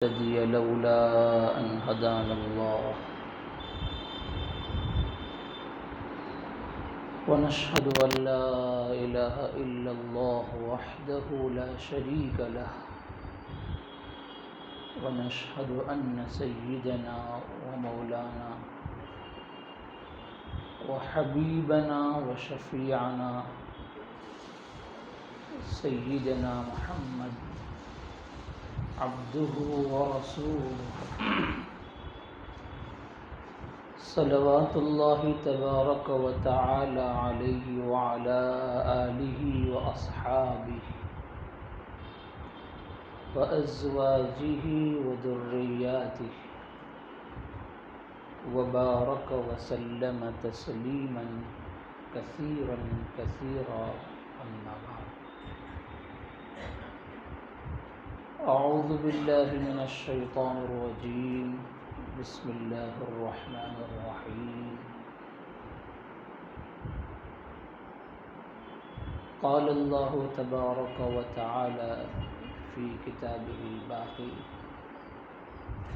الذي لولا أن هدانا الله ونشهد أن لا إله إلا الله وحده لا شريك له ونشهد أن سيدنا ومولانا وحبيبنا وشفيعنا سيدنا محمد عبده ورسوله صلوات الله تبارك وتعالى عليه وعلى آله وأصحابه وأزواجه وذرياته وبارك وسلم تسليما كثيرا كثيرا أما بعد أعوذ بالله من الشيطان الرجيم بسم الله الرحمن الرحيم قال الله تبارك وتعالى في كتابه الباقي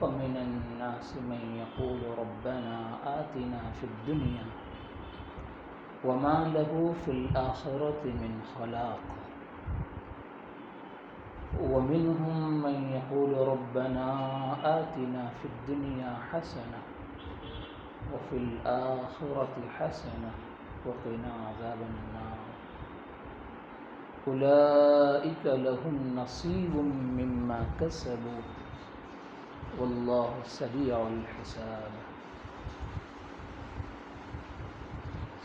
فمن الناس من يقول ربنا آتنا في الدنيا وما له في الآخرة من خلاق ومنهم من يقول ربنا آتنا في الدنيا حسنة وفي الآخرة حسنة وقنا عذاب النار أولئك لهم نصيب مما كسبوا والله سريع الحساب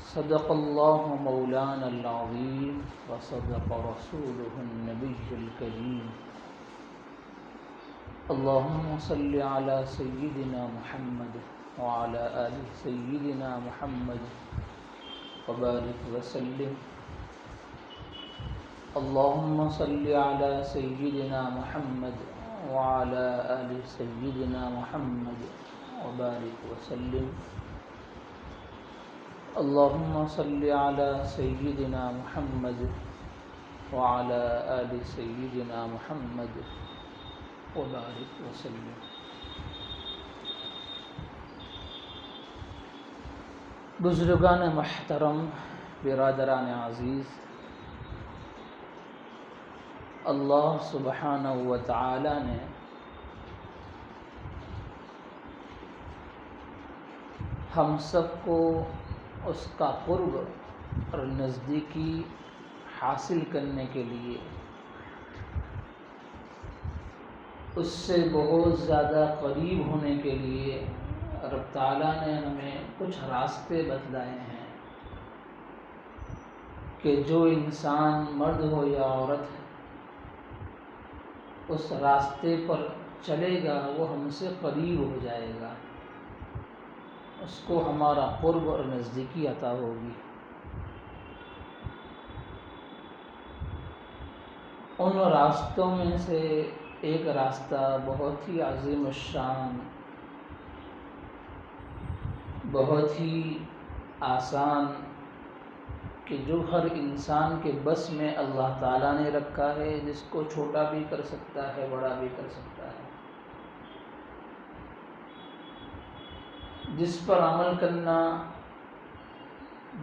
صدق الله مولانا العظيم وصدق رسوله النبي الكريم اللهم صل على سيدنا محمد وعلى آل سيدنا محمد وبارك وسلم اللهم صل على سيدنا محمد وعلى آل سيدنا محمد وبارك وسلم اللهم صل على سيدنا محمد وعلى آل سيدنا محمد وبارك وسلم بزرگان محترم، برادران عزیز، اللہ سبحانہ و تعالی نے ہم سب کو اس کا قرب اور نزدیکی حاصل کرنے کے لیے اس سے بہت زیادہ قریب ہونے کے لیے رب تعالیٰ نے ہمیں کچھ راستے بتلائے ہیں کہ جو انسان مرد ہو یا عورت ہے اس راستے پر چلے گا وہ ہم سے قریب ہو جائے گا، اس کو ہمارا قرب اور نزدیکی عطا ہوگی۔ ان راستوں میں سے ایک راستہ بہت ہی عظیم الشان، بہت ہی آسان، کہ جو ہر انسان کے بس میں اللہ تعالیٰ نے رکھا ہے، جس کو چھوٹا بھی کر سکتا ہے، بڑا بھی کر سکتا ہے، جس پر عمل کرنا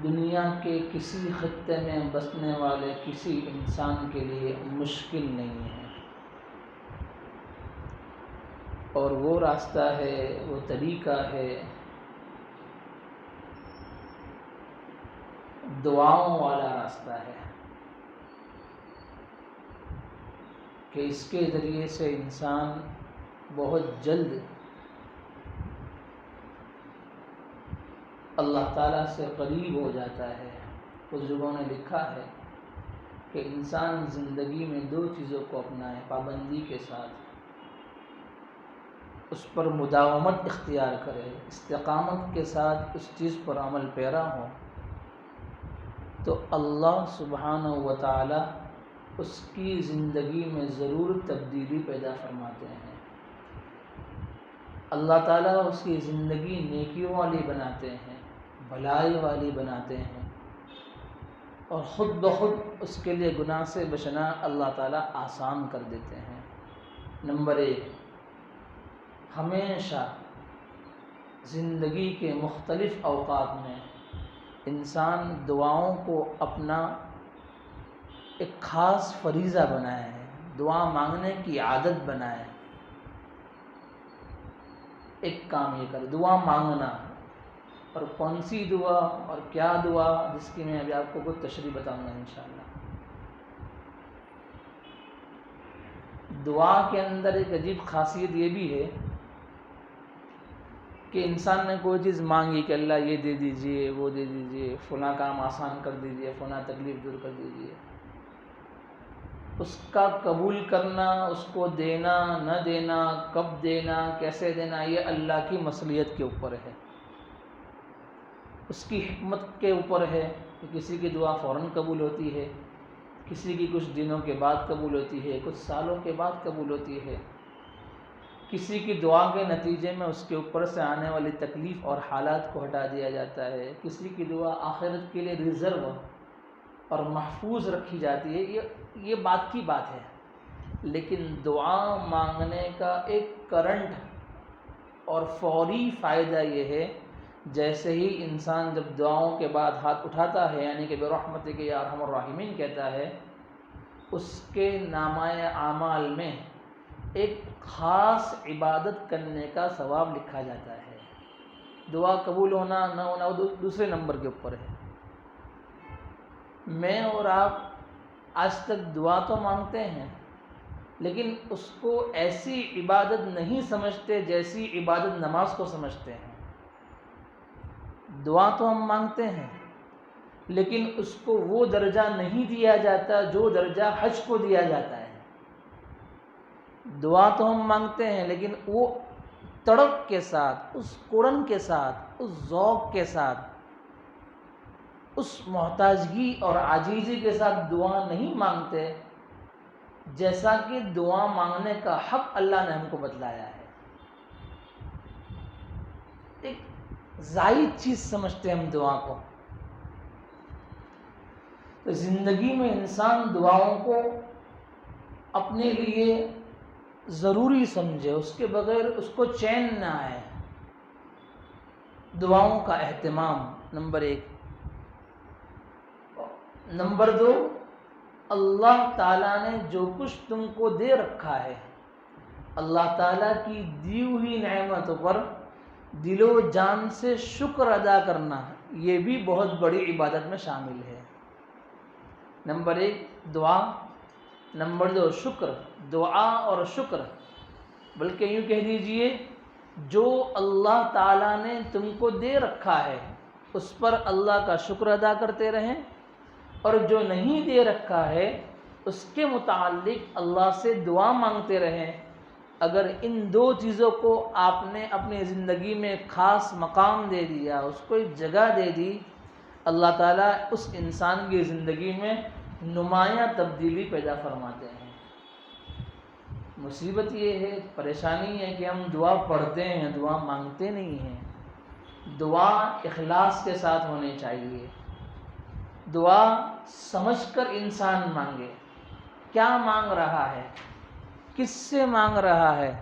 دنیا کے کسی خطے میں بسنے والے کسی انسان کے لیے مشکل نہیں ہے، اور وہ راستہ ہے، وہ طریقہ ہے دعاؤں والا راستہ ہے، کہ اس کے ذریعے سے انسان بہت جلد اللہ تعالیٰ سے قریب ہو جاتا ہے۔ بزرگوں نے لکھا ہے کہ انسان زندگی میں دو چیزوں کو اپنائے پابندی کے ساتھ، اس پر مداومت اختیار کرے، استقامت کے ساتھ اس چیز پر عمل پیرا ہو، تو اللہ سبحانہ و تعالی اس کی زندگی میں ضرور تبدیلی پیدا فرماتے ہیں۔ اللہ تعالیٰ اس کی زندگی نیکیوں والی بناتے ہیں، بھلائی والی بناتے ہیں، اور خود بخود اس کے لیے گناہ سے بچنا اللہ تعالیٰ آسان کر دیتے ہیں۔ نمبر 1، ہمیشہ زندگی کے مختلف اوقات میں انسان دعاؤں کو اپنا ایک خاص فریضہ بنائے، دعا مانگنے کی عادت بنائے۔ ایک کام یہ کرے، دعا مانگنا، اور کون سی دعا اور کیا دعا، جس کی میں ابھی آپ کو کچھ تشریح بتاؤں گا انشاءاللہ۔ دعا کے اندر ایک عجیب خاصیت یہ بھی ہے کہ انسان نے کوئی چیز مانگی کہ اللہ یہ دے دیجئے، وہ دے دیجئے، فلاں کام آسان کر دیجئے، فلاں تکلیف دور کر دیجئے، اس کا قبول کرنا، اس کو دینا نہ دینا، کب دینا، کیسے دینا، یہ اللہ کی مصلحت کے اوپر ہے، اس کی حکمت کے اوپر ہے کہ کسی کی دعا فوراً قبول ہوتی ہے، کسی کی کچھ دنوں کے بعد قبول ہوتی ہے، کچھ سالوں کے بعد قبول ہوتی ہے، کسی کی دعا کے نتیجے میں اس کے اوپر سے آنے والی تکلیف اور حالات کو ہٹا دیا جاتا ہے، کسی کی دعا آخرت کے لیے ریزرو اور محفوظ رکھی جاتی ہے۔ یہ بات کی بات ہے، لیکن دعا مانگنے کا ایک کرنٹ اور فوری فائدہ یہ ہے، جیسے ہی انسان جب دعاؤں کے بعد ہاتھ اٹھاتا ہے، یعنی کہ برحمتک یا ارحم الراحمین کہتا ہے، اس کے نامہ اعمال میں ایک خاص عبادت کرنے کا ثواب لکھا جاتا ہے۔ دعا قبول ہونا نہ ہونا وہ دوسرے نمبر کے اوپر ہے۔ میں اور آپ آج تک دعا تو مانگتے ہیں، لیکن اس کو ایسی عبادت نہیں سمجھتے جیسی عبادت نماز کو سمجھتے ہیں۔ دعا تو ہم مانگتے ہیں، لیکن اس کو وہ درجہ نہیں دیا جاتا جو درجہ حج کو دیا جاتا ہے۔ دعا تو ہم مانگتے ہیں، لیکن وہ تڑپ کے ساتھ، اس کڑن کے ساتھ، اس ذوق کے ساتھ، اس محتاجگی اور عاجزی کے ساتھ دعا نہیں مانگتے جیسا کہ دعا مانگنے کا حق اللہ نے ہم کو بتلایا ہے۔ ایک زائد چیز سمجھتے ہیں ہم دعا کو۔ تو زندگی میں انسان دعاؤں کو اپنے لیے ضروری سمجھے، اس کے بغیر اس کو چین نہ آئے۔ دعاؤں کا اہتمام نمبر 1۔ نمبر 2، اللہ تعالیٰ نے جو کچھ تم کو دے رکھا ہے، اللہ تعالیٰ کی دی ہوئی نعمتوں پر دل و جان سے شکر ادا کرنا، یہ بھی بہت بڑی عبادت میں شامل ہے۔ نمبر 1 دعا، نمبر 2 شکر۔ دعا اور شکر، بلکہ یوں کہہ دیجئے جو اللہ تعالیٰ نے تم کو دے رکھا ہے اس پر اللہ کا شکر ادا کرتے رہیں، اور جو نہیں دے رکھا ہے اس کے متعلق اللہ سے دعا مانگتے رہیں۔ اگر ان 2 چیزوں کو آپ نے اپنی زندگی میں خاص مقام دے دیا، اس کو ایک جگہ دے دی، اللہ تعالیٰ اس انسان کی زندگی میں نمایاں تبدیلی پیدا فرماتے ہیں۔ مصیبت یہ ہے، پریشانی ہے کہ ہم دعا پڑھتے ہیں، دعا مانگتے نہیں ہیں۔ دعا اخلاص کے ساتھ ہونی چاہیے۔ دعا سمجھ کر انسان مانگے، کیا مانگ رہا ہے، کس سے مانگ رہا ہے،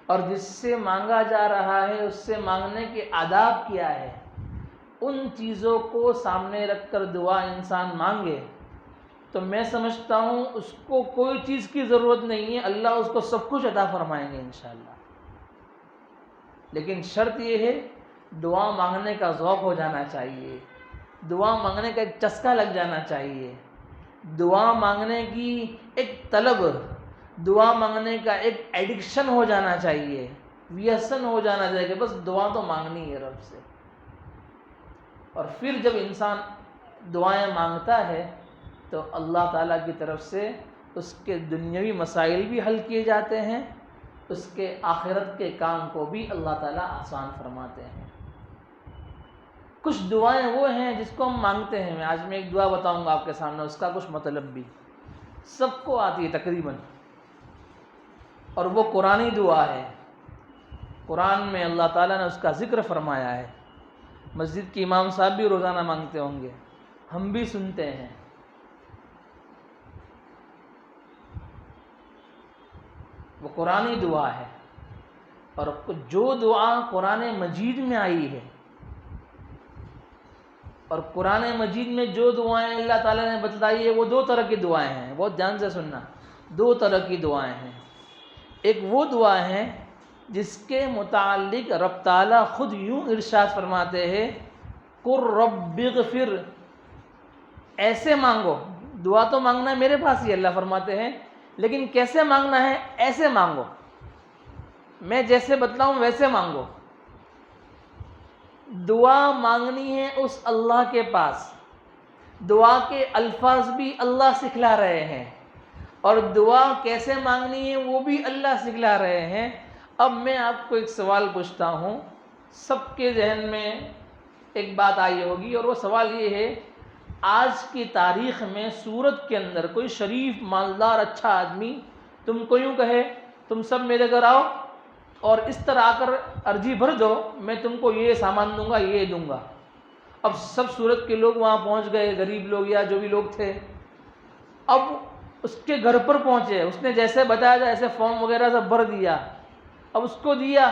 اور جس سے مانگا جا رہا ہے اس سے مانگنے کے آداب کیا ہے، ان چیزوں کو سامنے رکھ کر دعا انسان مانگے تو میں سمجھتا ہوں اس کو کوئی چیز کی ضرورت نہیں ہے، اللہ اس کو سب کچھ عطا فرمائیں گے انشاءاللہ۔ لیکن شرط یہ ہے، دعا مانگنے کا ذوق ہو جانا چاہیے، دعا مانگنے کا ایک چسکا لگ جانا چاہیے، دعا مانگنے کی ایک طلب، دعا مانگنے کا ایک ایڈکشن ہو جانا چاہیے، ویسن ہو جانا چاہیے کہ بس دعا تو مانگنی ہے رب سے۔ اور پھر جب انسان دعائیں مانگتا ہے تو اللہ تعالیٰ کی طرف سے اس کے دنیاوی مسائل بھی حل کیے جاتے ہیں، اس کے آخرت کے کام کو بھی اللہ تعالیٰ آسان فرماتے ہیں۔ کچھ دعائیں وہ ہیں جس کو ہم مانگتے ہیں، آج میں ایک دعا بتاؤں گا آپ کے سامنے، اس کا کچھ مطلب بھی سب کو آتی ہے تقریباً، اور وہ قرآنی دعا ہے۔ قرآن میں اللہ تعالیٰ نے اس کا ذکر فرمایا ہے، مسجد کے امام صاحب بھی روزانہ مانگتے ہوں گے، ہم بھی سنتے ہیں۔ وہ قرآنی دعا ہے، اور جو دعا قرآن مجید میں آئی ہے، اور قرآن مجید میں جو دعائیں اللہ تعالیٰ نے بتلائی ہے وہ دو طرح کی دعائیں ہیں، بہت دھیان سے سننا، دو طرح کی دعائیں ہیں۔ ایک وہ دعا ہے جس کے متعلق رب تعالیٰ خود یوں ارشاد فرماتے ہیں، قُل رَبِّ اغْفِرْ، ایسے مانگو، دعا تو مانگنا ہے میرے پاس ہی، اللہ فرماتے ہیں، لیکن کیسے مانگنا ہے؟ ایسے مانگو، میں جیسے بتلاؤں ویسے مانگو۔ دعا مانگنی ہے اس اللہ کے پاس، دعا کے الفاظ بھی اللہ سکھلا رہے ہیں، اور دعا کیسے مانگنی ہے وہ بھی اللہ سکھلا رہے ہیں۔ اب میں آپ کو ایک سوال پوچھتا ہوں، سب کے ذہن میں ایک بات آئی ہوگی، اور وہ سوال یہ ہے، آج کی تاریخ میں صورت کے اندر کوئی شریف مالدار اچھا آدمی تم کو یوں کہے تم سب میرے گھر آؤ اور اس طرح آ کر عرضی بھر دو، میں تم کو یہ سامان دوں گا، یہ دوں گا۔ اب سب صورت کے لوگ وہاں پہنچ گئے، غریب لوگ یا جو بھی لوگ تھے، اب اس کے گھر پر پہنچے، اس نے جیسے بتایا تھا ایسے فارم وغیرہ سب بھر دیا، اب اس کو دیا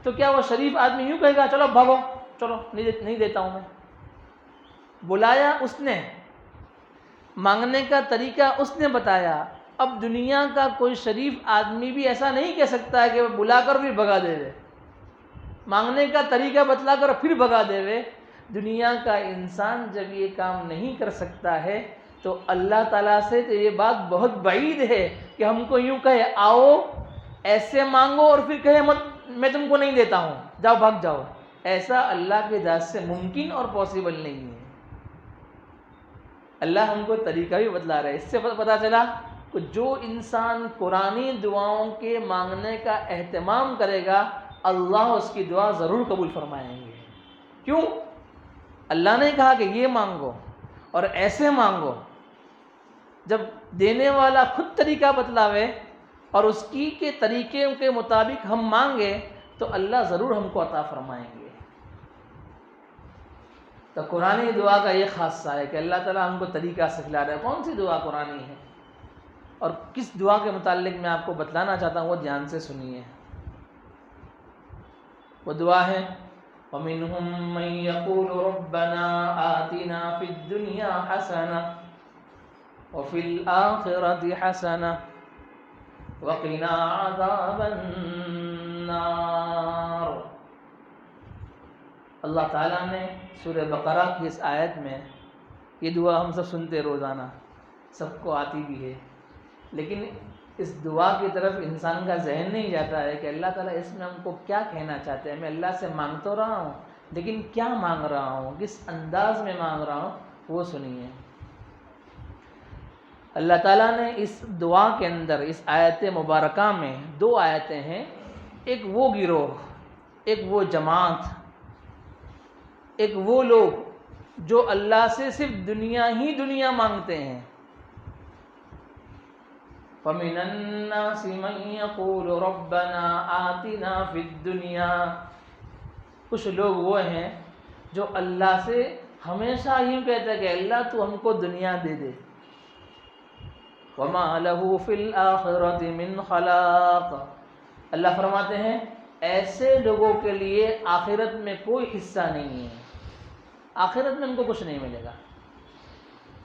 تو کیا وہ شریف آدمی یوں کہے گا چلو بھاگو، چلو نہیں دیتا ہوں میں؟ بلایا اس نے، مانگنے کا طریقہ اس نے بتایا۔ اب دنیا کا کوئی شریف آدمی بھی ایسا نہیں کہہ سکتا ہے کہ وہ بلا کر بھی بھگا دے دے، مانگنے کا طریقہ بتلا کر پھر بھگا دے وے۔ دنیا کا انسان جب یہ کام نہیں کر سکتا ہے تو اللہ تعالیٰ سے تو یہ بات بہت بعید ہے کہ ہم کو یوں کہے آؤ ایسے مانگو اور پھر کہے میں تم کو نہیں دیتا ہوں، جاؤ بھاگ جاؤ۔ ایسا اللہ کے ذات سے ممکن اور پاسبل نہیں ہے۔ اللہ ہم کو طریقہ بھی بتلا رہا ہے۔ اس سے پتہ چلا کہ جو انسان قرآنی دعاؤں کے مانگنے کا اہتمام کرے گا اللہ اس کی دعا ضرور قبول فرمائیں گے۔ کیوں؟ اللہ نے کہا کہ یہ مانگو اور ایسے مانگو۔ جب دینے والا خود طریقہ بتلاوے اور اس کی کے طریقے کے مطابق ہم مانگے تو اللہ ضرور ہم کو عطا فرمائیں گے۔ تو قرآنی دعا کا یہ خاصہ ہے کہ اللہ تعالیٰ ہم کو طریقہ سکھلا رہا ہے۔ کون سی دعا قرآنی ہے اور کس دعا کے متعلق میں آپ کو بتلانا چاہتا ہوں وہ دھیان سے سنیے۔ وہ دعا ہے وَمِنْهُمْ مَنْ يَقُولُ رَبَّنَا آتِنَا فِي الدُّنْيَا حَسَنَةً وَفِي الْآخِرَةِ حَسَنَةً وَقِنَا عَذَابَ النَّارِ۔ اللہ تعالیٰ نے سورہ بقرہ کی اس آیت میں، یہ دعا ہم سب سنتے روزانہ، سب کو آتی بھی ہے، لیکن اس دعا کی طرف انسان کا ذہن نہیں جاتا ہے کہ اللہ تعالیٰ اس میں ہم کو کیا کہنا چاہتے ہیں۔ میں اللہ سے مانگ تو رہا ہوں لیکن کیا مانگ رہا ہوں، کس انداز میں مانگ رہا ہوں، وہ سنیے۔ اللہ تعالیٰ نے اس دعا کے اندر، اس آیت مبارکہ میں دو آیتیں ہیں، ایک وہ گروہ، ایک وہ جماعت، ایک وہ لوگ جو اللہ سے صرف دنیا ہی دنیا مانگتے ہیں۔ فَمِنَ النَّاسِ مَن يَقُولُ رَبَّنَا آتِنَا فِي الدُّنْيَا، کچھ لوگ وہ ہیں جو اللہ سے ہمیشہ یوں کہتے ہیں کہ اللہ تو ہم کو دنیا دے دے۔ وَمَا لَهُ فِي الْآخِرَةِ مِنْ خَلَاقٍ، اللہ فرماتے ہیں ایسے لوگوں کے لیے آخرت میں کوئی حصہ نہیں ہے، آخرت میں ان کو کچھ نہیں ملے گا۔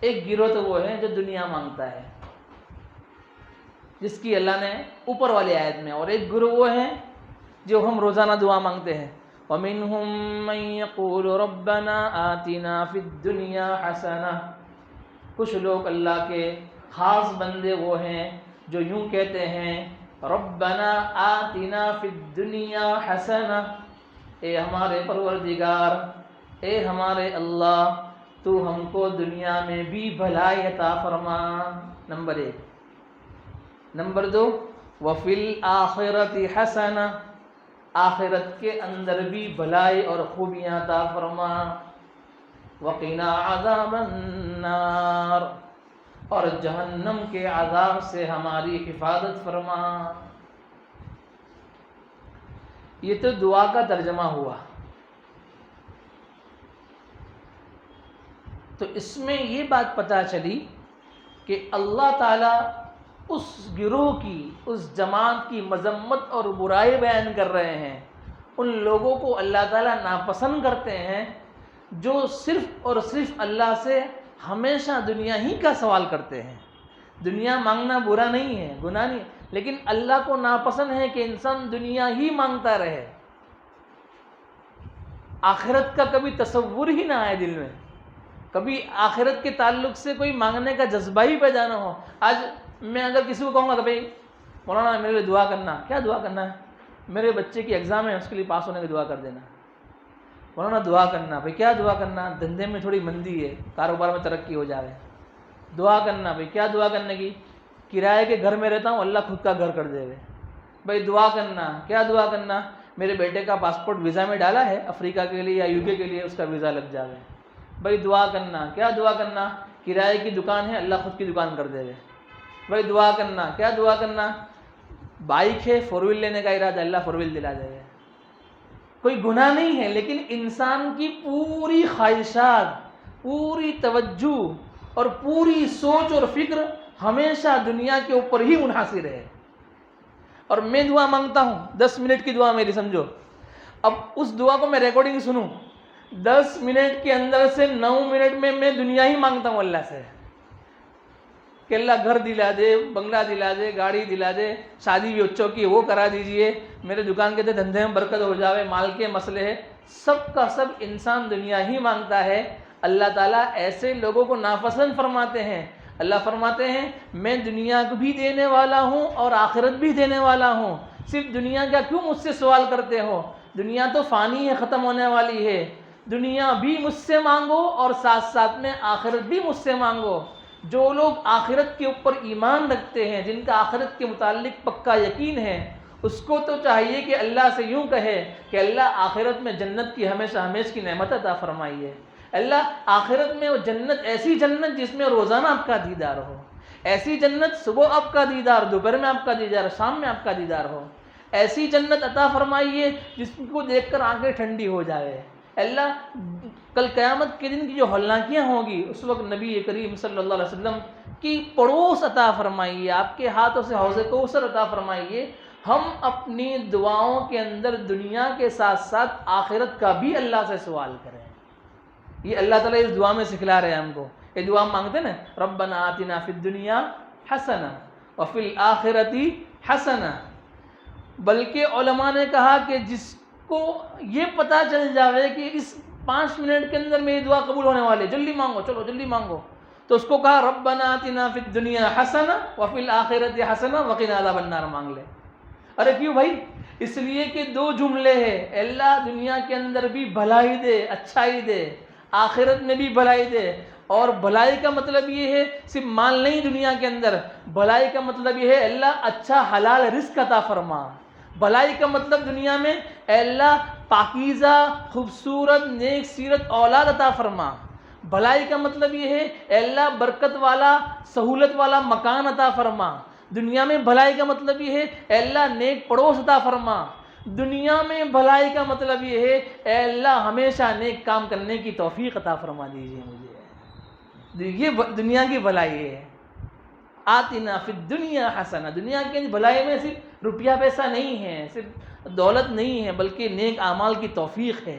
ایک گروہ تو وہ ہے جو دنیا مانگتا ہے، جس کی اللہ نے اوپر والی آیت میں، اور ایک گروہ وہ ہیں جو ہم روزانہ دعا مانگتے ہیں۔ وَمِنْهُمْ مَنْ يَقُولُ رَبَّنَا آتِنَا فِي الدُّنْيَا حَسَنَةً، کچھ لوگ اللہ کے خاص بندے وہ ہیں جو یوں کہتے ہیں ربنا آتنا فی الدنیا حسنہ، اے ہمارے پروردگار، اے ہمارے اللہ، تو ہم کو دنیا میں بھی بھلائی عطا فرما، نمبر ایک۔ نمبر دو، وفی الآخرۃ حسنہ، آخرت کے اندر بھی بھلائی اور خوبیاں عطا فرما، وقنا عذاب النار، اور جہنم کے عذاب سے ہماری حفاظت فرما۔ یہ تو دعا کا ترجمہ ہوا۔ تو اس میں یہ بات پتہ چلی کہ اللہ تعالیٰ اس گروہ کی، اس جماعت کی مذمت اور برائی بیان کر رہے ہیں، ان لوگوں کو اللہ تعالیٰ ناپسند کرتے ہیں جو صرف اور صرف اللہ سے ہمیشہ دنیا ہی کا سوال کرتے ہیں۔ دنیا مانگنا برا نہیں ہے، گناہ نہیں، لیکن اللہ کو ناپسند ہے کہ انسان دنیا ہی مانگتا رہے، آخرت کا کبھی تصور ہی نہ آئے دل میں، کبھی آخرت کے تعلق سے کوئی مانگنے کا جذبہ ہی پیدا نہ ہو۔ آج میں اگر کسی کو کہوں گا کہ بھائی مولانا میرے لیے دعا کرنا، کیا دعا کرنا ہے؟ میرے بچے کی ایگزام ہے، اس کے لیے پاس ہونے کی دعا کر دینا۔ مولانا دعا کرنا، بھائی کیا دعا کرنا؟ دھندے میں تھوڑی مندی ہے، کاروبار میں ترقی ہو جائے۔ دعا کرنا، بھائی کیا دعا کرنے کی؟ کرائے کے گھر میں رہتا ہوں، اللہ خود کا گھر کر دے ہوئے۔ بھائی دعا کرنا، کیا دعا کرنا؟ میرے بیٹے کا پاسپورٹ ویزا میں ڈالا ہے افریقہ کے لیے یا UK کے لیے، اس کا ویزا لگ جائے۔ بھائی دعا کرنا، کیا دعا کرنا؟ کرائے کی دکان ہے، اللہ خود کی دکان کر دے ہوئے۔ بھائی دعا کرنا، کیا دعا کرنا؟ بائک ہے، 4 وہیل لینے کا ارادہ، اللہ 4 وہیل دلا دے گا۔ کوئی گناہ نہیں ہے، لیکن انسان کی پوری خواہشات، پوری توجہ اور پوری سوچ اور فکر ہمیشہ دنیا کے اوپر ہی منحصر ہے۔ اور میں دعا مانگتا ہوں، 10 منٹ کی دعا میری سمجھو، اب اس دعا کو میں ریکارڈنگ سنوں، 10 منٹ کے اندر سے 9 منٹ میں دنیا ہی مانگتا ہوں اللہ سے کہ اللہ گھر دلا دے، بنگلہ دلا دے، گاڑی دلا دے، شادی بھی بچوں کی وہ کرا دیجئے، میرے دکان کے دھندے میں برکت ہو جاوے، مال کے مسئلے ہے، سب کا سب انسان دنیا ہی مانگتا ہے۔ اللہ تعالیٰ ایسے لوگوں کو ناپسند فرماتے ہیں۔ اللہ فرماتے ہیں میں دنیا کو بھی دینے والا ہوں اور آخرت بھی دینے والا ہوں، صرف دنیا کا کیوں مجھ سے سوال کرتے ہو؟ دنیا تو فانی ہے، ختم ہونے والی ہے، دنیا بھی مجھ سے مانگو اور ساتھ ساتھ میں آخرت بھی مجھ سے مانگو۔ جو لوگ آخرت کے اوپر ایمان رکھتے ہیں، جن کا آخرت کے متعلق پکا یقین ہے، اس کو تو چاہیے کہ اللہ سے یوں کہے کہ اللہ آخرت میں جنت کی ہمیشہ ہمیشہ کی نعمت عطا فرمائیے۔ اللہ آخرت میں وہ جنت، ایسی جنت جس میں روزانہ آپ کا دیدار ہو، ایسی جنت صبح آپ کا دیدار، دوپہر میں آپ کا دیدار، شام میں آپ کا دیدار ہو، ایسی جنت عطا فرمائیے جس کو دیکھ کر آنکھیں ٹھنڈی ہو جائے۔ اللہ کل قیامت کے دن کی جو ہولناکیاں ہوں گی، اس وقت نبی کریم صلی اللہ علیہ وسلم کی پڑوس عطا فرمائیے، آپ کے ہاتھوں سے حوض کوثر عطا فرمائیے۔ ہم اپنی دعاؤں کے اندر دنیا کے ساتھ ساتھ آخرت کا بھی اللہ سے سوال کریں۔ یہ اللہ تعالیٰ اس دعا میں سکھلا رہے ہیں ہم کو۔ یہ دعا ہم مانگتے ہیں نا، ربنا آتنا فی الدنیا حسنہ وفی الآخرۃ حسنہ۔ بلکہ علماء نے کہا کہ جس کو یہ پتہ چل جاوے کہ اس 5 منٹ کے اندر میری دعا قبول ہونے والے، جلدی مانگو، چلو جلدی مانگو، تو اس کو کہا ربنا آتنا فی الدنیا حسنہ وفی الآخرۃ حسنہ وقنا عذاب النار مانگ لے۔ ارے کیوں بھائی؟ اس لیے کہ 2 جملے ہیں، اللہ دنیا کے اندر بھی بھلائی دے، اچھائی دے، آخرت میں بھی بھلائی دے۔ اور بھلائی کا مطلب یہ ہے صرف مال نہیں، دنیا کے اندر بھلائی کا مطلب یہ ہے اللہ اچھا حلال رزق عطا فرما۔ بھلائی کا مطلب دنیا میں اے اللہ پاکیزہ خوبصورت نیک سیرت اولاد عطا فرما۔ بھلائی کا مطلب یہ ہے اے اللہ برکت والا سہولت والا مکان عطا فرما۔ دنیا میں بھلائی کا مطلب یہ ہے اے اللہ نیک پڑوس عطا فرما۔ دنیا میں بھلائی کا مطلب یہ ہے اے اللہ ہمیشہ نیک کام کرنے کی توفیق عطا فرما دیجیے مجھے۔ یہ دنیا کی بھلائی ہے۔ آتنا فی الدنیا حسنہ، دنیا کی بھلائی میں صرف روپیہ پیسہ نہیں ہے، صرف دولت نہیں ہے، بلکہ نیک اعمال کی توفیق ہے۔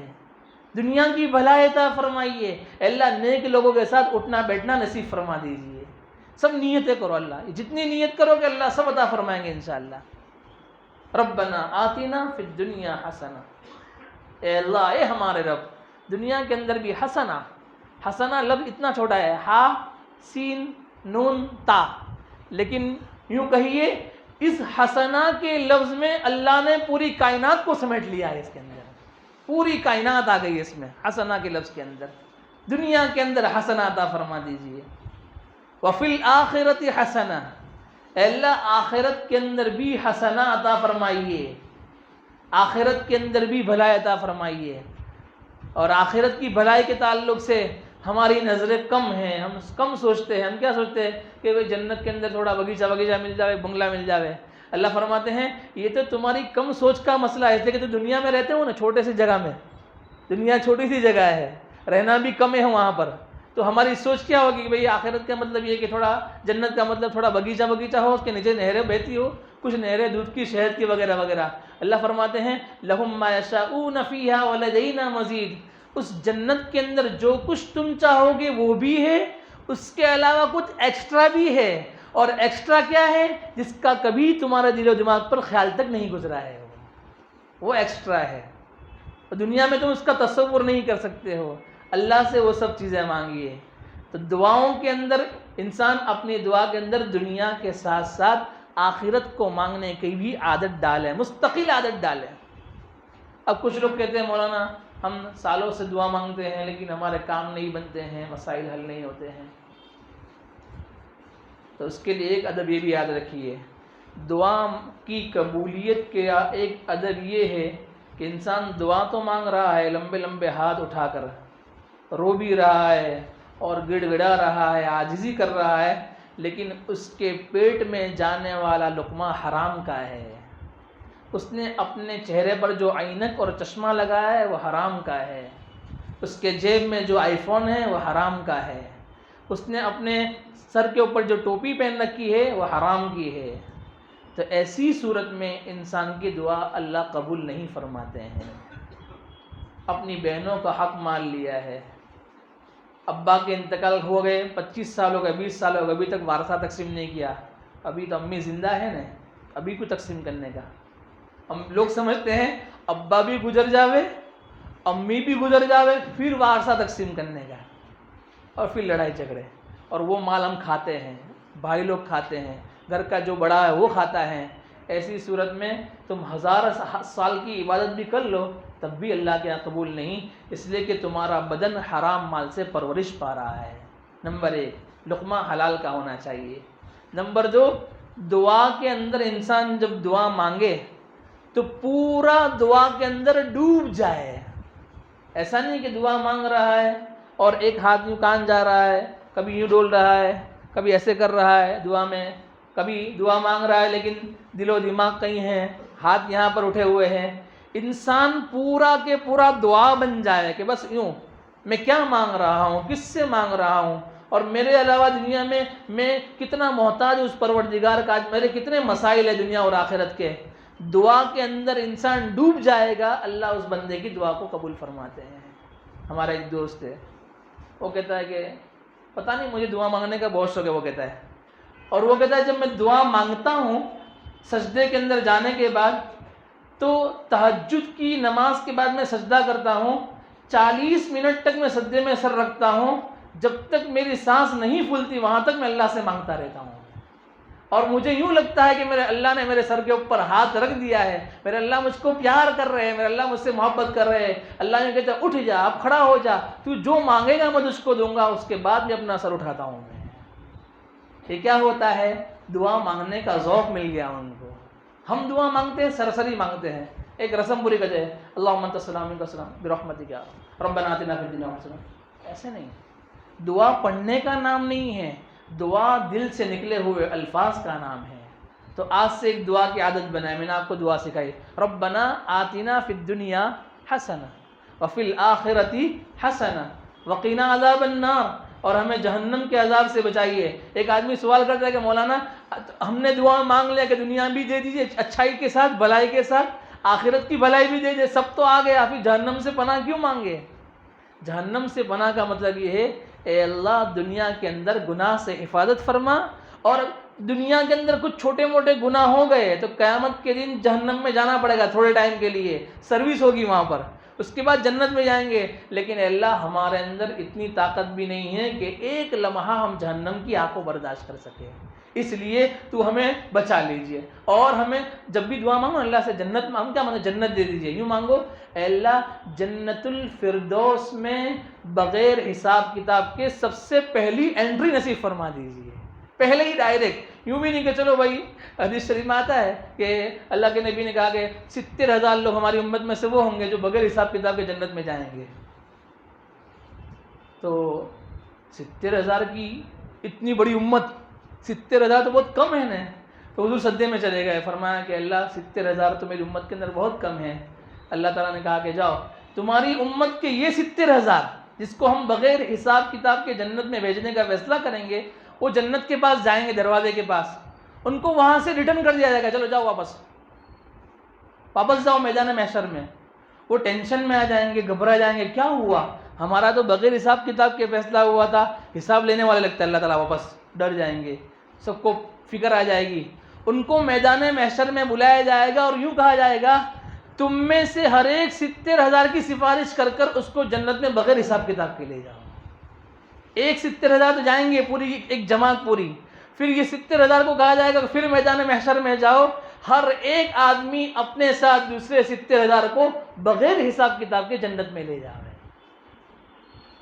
دنیا کی بھلائی عطا فرمائیے، اللہ نیک لوگوں کے ساتھ اٹھنا بیٹھنا نصیب فرما دیجیے۔ سب نیتیں کرو، اللہ جتنی نیت کرو کہ اللہ سب عطا فرمائیں گے انشاءاللہ۔ ربنا آتنا فی الدنیا حسنہ، اے اللہ اے ہمارے رب دنیا کے اندر بھی حسنہ۔ حسنہ لفظ اتنا چھوٹا ہے، ہا سین نون تا، لیکن یوں کہیے اس حسنہ کے لفظ میں اللہ نے پوری کائنات کو سمیٹ لیا ہے۔ اس کے اندر پوری کائنات آ گئی ہے اس میں، حسنہ کے لفظ کے اندر۔ دنیا کے اندر حسنہ عطا فرما دیجیے۔ وفی الآخرۃ حسنہ، اے اللہ آخرت کے اندر بھی حسنہ عطا فرمائیے، آخرت کے اندر بھی بھلائی عطا فرمائیے۔ اور آخرت کی بھلائی کے تعلق سے ہماری نظریں کم ہیں، ہم کم سوچتے ہیں۔ ہم کیا سوچتے ہیں کہ وہ جنت کے اندر تھوڑا باغیچہ مل جاوے، بنگلہ مل جاوے۔ اللہ فرماتے ہیں یہ تو تمہاری کم سوچ کا مسئلہ ہے، اس لیے کہ تو دنیا میں رہتے ہو نا، چھوٹے سی جگہ میں، دنیا چھوٹی سی جگہ ہے، رہنا بھی کم ہے وہاں پر، تو ہماری سوچ کیا ہوگی کہ بھئی آخرت کا مطلب یہ کہ تھوڑا جنت کا مطلب تھوڑا باغیچہ ہو، اس کے نیچے نہریں بہتی ہو، کچھ نہریں دودھ کی، شہد کی وغیرہ وغیرہ. اللہ فرماتے ہیں لَهُم مَّا يَشَاءُونَ فِيهَا وَلَدَيْنَا مَزِيدٌ. اس جنت کے اندر جو کچھ تم چاہو گے وہ بھی ہے، اس کے علاوہ کچھ ایکسٹرا بھی ہے. اور ایکسٹرا کیا ہے؟ جس کا کبھی تمہارے دل و دماغ پر خیال تک نہیں گزرا ہے، وہ ایکسٹرا ہے. دنیا میں تم اس کا تصور نہیں کر سکتے ہو. اللہ سے وہ سب چیزیں مانگیے. تو دعاؤں کے اندر انسان اپنی دعا کے اندر دنیا کے ساتھ ساتھ آخرت کو مانگنے کی بھی عادت ڈالیں، مستقل عادت ڈالیں. اب کچھ لوگ کہتے ہیں مولانا ہم سالوں سے دعا مانگتے ہیں لیکن ہمارے کام نہیں بنتے ہیں، مسائل حل نہیں ہوتے ہیں. تو اس کے لیے ایک ادب یہ بھی یاد رکھیے، دعا کی قبولیت کا ایک ادب یہ ہے کہ انسان دعا تو مانگ رہا ہے، لمبے لمبے ہاتھ اٹھا کر رو بھی رہا ہے اور گڑ گڑا رہا ہے، عاجزی کر رہا ہے، لیکن اس کے پیٹ میں جانے والا لقمہ حرام کا ہے. اس نے اپنے چہرے پر جو عینک اور چشمہ لگایا ہے وہ حرام کا ہے. اس کے جیب میں جو آئی فون ہے وہ حرام کا ہے. اس نے اپنے سر کے اوپر جو ٹوپی پہن رکھی ہے وہ حرام کی ہے. تو ایسی صورت میں انسان کی دعا اللہ قبول نہیں فرماتے ہیں. اپنی بہنوں کا حق مان لیا ہے، ابا کے انتقال ہو گئے، 25 سال ہو گئے، 20 سال ہو گئے، ابھی تک وارثہ تقسیم نہیں کیا. ابھی تو امی زندہ ہے نا، ابھی کو تقسیم کرنے کا. ہم لوگ سمجھتے ہیں ابا بھی گزر جاوے، امی بھی گزر جاوے، پھر وارثہ تقسیم کرنے کا، اور پھر لڑائی جھگڑے، اور وہ مال ہم کھاتے ہیں، بھائی لوگ کھاتے ہیں، گھر کا جو بڑا ہے وہ کھاتا ہے. ایسی صورت میں تم 1000 سال کی عبادت بھی کر لو تب بھی اللہ کے یہاں قبول نہیں، اس لیے کہ تمہارا بدن حرام مال سے پرورش پا رہا ہے. نمبر 1 لقمہ حلال کا ہونا چاہیے. نمبر 2 دعا کے اندر انسان جب دعا مانگے تو پورا دعا کے اندر ڈوب جائے. ایسا نہیں کہ دعا مانگ رہا ہے اور ایک ہاتھ یوں کان جا رہا ہے، کبھی یوں ڈول رہا ہے، کبھی ایسے کر رہا ہے دعا میں، کبھی دعا مانگ رہا ہے لیکن دل و دماغ کہیں ہے، ہاتھ یہاں پر اٹھے ہوئے ہیں. انسان پورا کے پورا دعا بن جائے کہ بس یوں میں کیا مانگ رہا ہوں، کس سے مانگ رہا ہوں، اور میرے علاوہ دنیا میں کتنا محتاج اس پروردگار کا، میرے کتنے مسائل ہیں دنیا اور آخرت کے. دعا کے اندر انسان ڈوب جائے گا، اللہ اس بندے کی دعا کو قبول فرماتے ہیں. ہمارا ایک دوست ہے، وہ کہتا ہے کہ پتہ نہیں مجھے دعا مانگنے کا بہت شوق ہے، وہ کہتا ہے. اور وہ کہتا ہے جب میں دعا مانگتا ہوں سجدے کے اندر جانے کے بعد، تو تہجد کی نماز کے بعد میں سجدہ کرتا ہوں، 40 منٹ تک میں سجدے میں سر رکھتا ہوں، جب تک میری سانس نہیں پھولتی وہاں تک میں اللہ سے مانگتا رہتا ہوں. اور مجھے یوں لگتا ہے کہ میرے اللہ نے میرے سر کے اوپر ہاتھ رکھ دیا ہے، میرے اللہ مجھ کو پیار کر رہے ہیں، میرے اللہ مجھ سے محبت کر رہے ہیں. اللہ نے کہتا ہے اٹھ جا، اب کھڑا ہو جا، تو جو مانگے گا میں تجھ کو دوں گا. اس کے بعد میں اپنا سر اٹھاتا ہوں. یہ کیا ہوتا ہے؟ دعا مانگنے کا ذوق مل گیا ان کو. ہم دعا مانگتے ہیں سرسری مانگتے ہیں، ایک رسم پوری کرتے ہیں، اللہم انت السلام منک السلام برحمتک ربنا آتنا فی الدنیا حسنہ. ایسے نہیں. دعا پڑھنے کا نام نہیں ہے، دعا دل سے نکلے ہوئے الفاظ کا نام ہے. تو آج سے ایک دعا کی عادت بنائے. میں نے آپ کو دعا سکھائی، ربنا آتنا فی الدنیا حسنہ وفی الآخرۃ حسنہ وقنا عذاب النار. اور ہمیں جہنم کے عذاب سے بچائیے. ایک آدمی سوال کرتا ہے کہ مولانا ہم نے دعا مانگ لیا کہ دنیا بھی دے دیجیے اچھائی کے ساتھ، بھلائی کے ساتھ، آخرت کی بھلائی بھی دے دے، سب تو آ گیا، پھر جہنم سے پناہ کیوں مانگے؟ جہنم سے پناہ کا مطلب یہ ہے اے اللہ دنیا کے اندر گناہ سے حفاظت فرما، اور دنیا کے اندر کچھ چھوٹے موٹے گناہ ہو گئے تو قیامت کے دن جہنم میں جانا پڑے گا، تھوڑے ٹائم کے لیے سروس ہوگی وہاں پر، اس کے بعد جنت میں جائیں گے. لیکن اے اللہ ہمارے اندر اتنی طاقت بھی نہیں ہے کہ ایک لمحہ ہم جہنم کی آگ کو برداشت کر سکیں، اس لیے تو ہمیں بچا لیجئے. اور ہمیں جب بھی دعا مانگو اللہ سے جنت مانگو، کیا مانگو؟ جنت دے دیجئے. یوں مانگو اے اللہ جنت الفردوس میں بغیر حساب کتاب کے سب سے پہلی انٹری نصیب فرما دیجئے، پہلے ہی ڈائریکٹ. یوں بھی نہیں کہ چلو بھائی، حدیث شریف میں آتا ہے کہ اللہ کے نبی نے کہا کہ 70,000 لوگ ہماری امت میں سے وہ ہوں گے جو بغیر حساب کتاب کے جنت میں جائیں گے. تو 70,000 کی اتنی بڑی امت، 70,000 تو بہت کم ہے نا. تو حضور سجدے میں چلے گئے، فرمایا کہ اللہ 70,000 تو میری امت کے اندر بہت کم ہے. اللہ تعالیٰ نے کہا کہ جاؤ تمہاری امت کے یہ 70,000 جس کو ہم بغیر حساب کتاب کے جنت میں بھیجنے کا فیصلہ کریں گے، وہ جنت کے پاس جائیں گے، دروازے کے پاس، ان کو وہاں سے ریٹرن کر دیا جائے گا، چلو جاؤ واپس جاؤ میدان محشر میں۔ وہ ٹینشن میں آ جائیں گے، گھبرا جائیں گے، کیا ہوا، ہمارا تو بغیر حساب کتاب کے فیصلہ ہوا تھا، حساب لینے والے لگتا ہے اللہ تعالیٰ، واپس ڈر جائیں گے، سب کو فکر آ جائے گی۔ ان کو میدان محشر میں بلایا جائے گا اور یوں کہا جائے گا، تم میں سے ہر ایک 70,000 کی سفارش کر کر اس کو جنت میں بغیر حساب کتاب کے لے جاؤ۔ ایک 70,000 تو جائیں گے، پوری ایک جماعت پوری، پھر یہ 70,000 کو کہا جائے گا کہ پھر میدان محشر میں جاؤ، ہر ایک آدمی اپنے ساتھ دوسرے 70,000 کو بغیر حساب کتاب کے جنت میں لے جاوے۔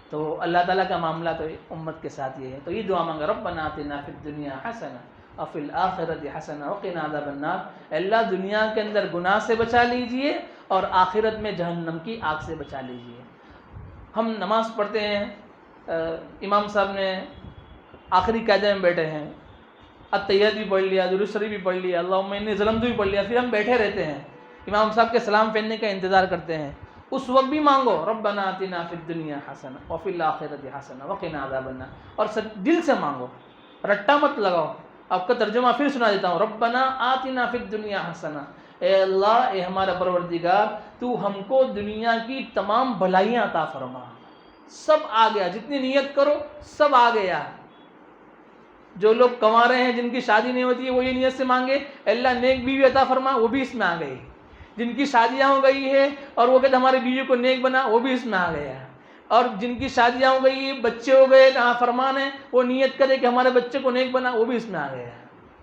تو اللہ تعالیٰ کا معاملہ تو امت کے ساتھ یہ ہے، تو یہ دعا مانگا، ربنا آتنا فی الدنیا حسنہ وفی الآخرۃ حسنہ وقنا عذاب النار، اللہ دنیا کے اندر گناہ سے بچا لیجئے اور آخرت میں جہنم کی آگ سے بچا لیجئے۔ ہم نماز پڑھتے ہیں، امام صاحب نے آخری قاعدے میں بیٹھے ہیں، التحیات بھی پڑھ لیا، درود شریف بھی پڑھ لیا، اللہم انی ظلمت بھی پڑھ لیا، پھر ہم بیٹھے رہتے ہیں، امام صاحب کے سلام پھیرنے کا انتظار کرتے ہیں، اس وقت بھی مانگو ربنا آتنا فی الدنیا حسنہ وفی الآخرۃ حسنہ وقنا عذاب النار، اور دل سے مانگو، رٹا مت لگاؤ۔ آپ کا ترجمہ پھر سنا دیتا ہوں، ربنا آتنا فی الدنیا حسنہ، اے اللہ، اے ہمارا پروردگار، تو ہم کو دنیا کی تمام بھلائیاں عطا فرما۔ سب آ گیا، جتنی نیت کرو سب آ گیا۔ جو لوگ کما رہے ہیں، جن کی شادی نہیں ہوتی ہے، وہ یہ نیت سے مانگے اللہ نیک بیوی عطا فرما، وہ بھی اس میں آ گئی۔ جن کی شادیاں ہو گئی ہے اور وہ کہتے ہماری بیوی کو نیک بنا، وہ بھی اس میں آ گیا۔ اور جن کی شادیاں ہو گئی، بچے ہو گئے، فرمان ہے وہ نیت کرے کہ ہمارے بچے کو نیک بنا، وہ بھی اس میں آ گیا۔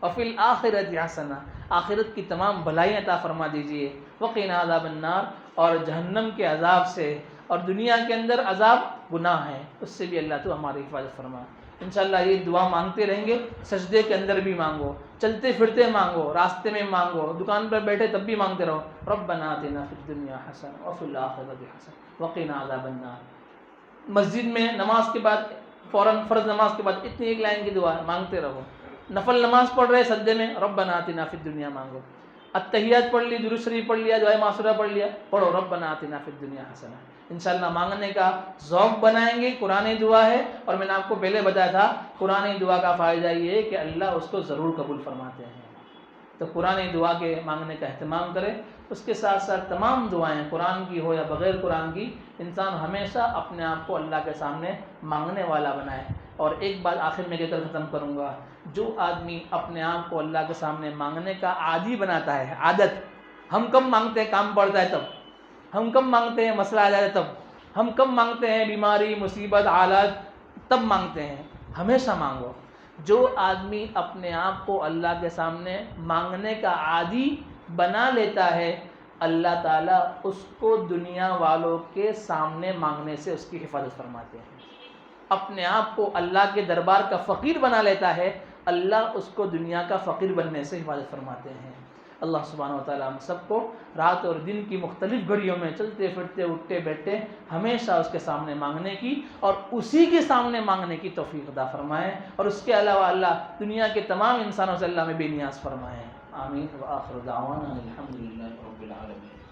وفی الآخرۃ حسنہ، آخرت کی تمام بھلائیاں عطا فرما دیجئے، وقنا عذاب النار، اور جہنم کے عذاب سے، اور دنیا کے اندر عذاب گناہ ہے، اس سے بھی اللہ تو ہماری حفاظت فرما۔ انشاءاللہ یہ دعا مانگتے رہیں گے، سجدے کے اندر بھی مانگو، چلتے پھرتے مانگو، راستے میں مانگو، دکان پر بیٹھے تب بھی مانگتے رہو، ربنا آتنا فی الدنیا حسنہ وفی الآخرۃ حسنہ وقنا عذاب النار۔ مسجد میں نماز کے بعد فوراً فرض نماز کے بعد اتنی ایک لائن کی دعا مانگتے رہو، نفل نماز پڑھ رہے سجدے میں ربنا آتنا فی الدنیا مانگو، التحیات پڑھ لی، درود شریف پڑھ لیا، دعائے معصورہ پڑھ لیا، پڑھو ربنا آتنا فی الدنیا حسنہ۔ انشاءاللہ مانگنے کا ذوق بنائیں گے، قرآن دعا ہے، اور میں نے آپ کو پہلے بتایا تھا قرآن دعا کا فائدہ یہ ہے کہ اللہ اس کو ضرور قبول فرماتے ہیں، تو قرآن دعا کے مانگنے کا اہتمام کرے۔ اس کے ساتھ ساتھ تمام دعائیں قرآن کی ہو یا بغیر قرآن کی، انسان ہمیشہ اپنے آپ کو اللہ کے سامنے مانگنے والا بنائے۔ اور ایک بات آخر میں کہہ کر ختم کروں گا، جو آدمی اپنے آپ کو اللہ کے سامنے مانگنے کا عادی بناتا ہے، عادت، ہم کم مانگتے ہیں کام پڑتا ہے تب، ہم کم مانگتے ہیں مسئلہ آ جاتا ہے تب، ہم کم مانگتے ہیں بیماری مصیبت حالات تب مانگتے ہیں، ہمیشہ مانگو۔ جو آدمی اپنے آپ کو اللہ کے سامنے مانگنے کا عادی بنا لیتا ہے، اللہ تعالیٰ اس کو دنیا والوں کے سامنے مانگنے سے اس کی حفاظت فرماتے ہیں۔ اپنے آپ کو اللہ کے دربار کا فقیر بنا لیتا ہے، اللہ اس کو دنیا کا فقیر بننے سے حفاظت فرماتے ہیں۔ اللہ سبحانہ وتعالیٰ ہم سب کو رات اور دن کی مختلف گھڑیوں میں چلتے پھرتے اٹھتے بیٹھتے ہمیشہ اس کے سامنے مانگنے کی اور اسی کے سامنے مانگنے کی توفیق عطا فرمائے، اور اس کے علاوہ اللہ دنیا کے تمام انسانوں سے اللہ میں بے نیاز فرمائے۔ آمین وآخر دعوانا الحمدللہ رب العالمین۔